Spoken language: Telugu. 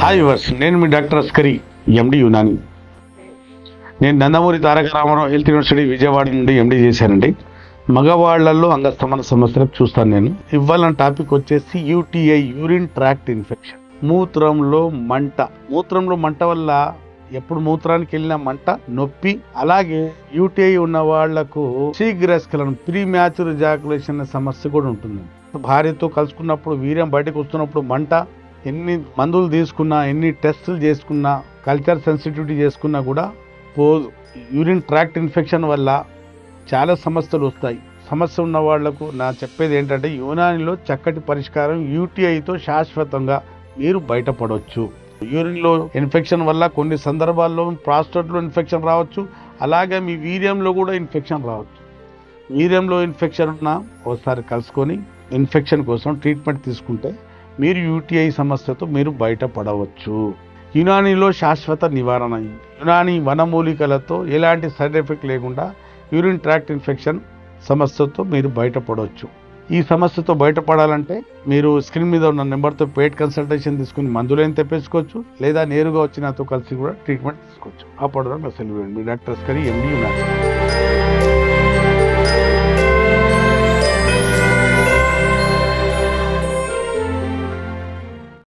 హాయ్ వర్స్, నేను మీ డాక్టర్ అస్కరి, ఎండి యునాని. నేను నందమూరి తారక రామారావు హెల్త్ యూనివర్సిటీ విజయవాడ నుండి ఎండి చేశానండి. మగవాళ్లలో అంగస్తమన సమస్యలకు చూస్తాను నేను. ఇవాళ టాపిక్ వచ్చేసి యూటీఐ, యూరిన్ ట్రాక్ట్ ఇన్ఫెక్షన్. మూత్రంలో మంట వల్ల ఎప్పుడు మూత్రానికి వెళ్ళిన మంట, నొప్పి. అలాగే యూటీఐ ఉన్న వాళ్లకు శీఘ్రస్ఖలనం, ప్రీమ్యాచ్యూర్ ఎజాకులేషన్ సమస్య కూడా ఉంటుంది. భార్యతో కలుసుకున్నప్పుడు వీర్యం బయటకు వస్తున్నప్పుడు మంట, ఎన్ని మందులు తీసుకున్నా, ఎన్ని టెస్టులు చేసుకున్నా, కల్చర్ సెన్సిటివిటీ చేసుకున్నా కూడా పోదు. యూరిన్ ట్రాక్ట్ ఇన్ఫెక్షన్ వల్ల చాలా సమస్యలు వస్తాయి. సమస్య ఉన్న వాళ్లకు నా చెప్పేది ఏంటంటే, యునానిలో చక్కటి పరిష్కారం. యూటీఐతో శాశ్వతంగా మీరు బయటపడవచ్చు. యూరిన్లో ఇన్ఫెక్షన్ వల్ల కొన్ని సందర్భాల్లో ప్రాస్టేట్లో ఇన్ఫెక్షన్ రావచ్చు. అలాగే మీ వీర్యంలో కూడా ఇన్ఫెక్షన్ రావచ్చు. వీర్యంలో ఇన్ఫెక్షన్ ఉన్నా ఒకసారి కలుసుకొని ఇన్ఫెక్షన్ కోసం ట్రీట్మెంట్ తీసుకుంటే మీరు యూటీఐ సమస్యతో మీరు బయటపడవచ్చు. యునానీలో శాశ్వత నివారణ. యునానీ వనమూలికలతో ఎలాంటి సైడ్ ఎఫెక్ట్ లేకుండా యూరిన్ ట్రాక్ట్ ఇన్ఫెక్షన్ సమస్యతో మీరు బయటపడవచ్చు. ఈ సమస్యతో బయటపడాలంటే మీరు స్క్రీన్ మీద ఉన్న నెంబర్తో పెయిడ్ కన్సల్టేషన్ తీసుకుని మందులైన తెప్పించుకోవచ్చు, లేదా నేరుగా వచ్చి నాతో కలిసి కూడా ట్రీట్మెంట్ తీసుకోవచ్చు. అప్పుడు అసలు మీ డాక్టర్ అస్కరి, ఎండి యునాని.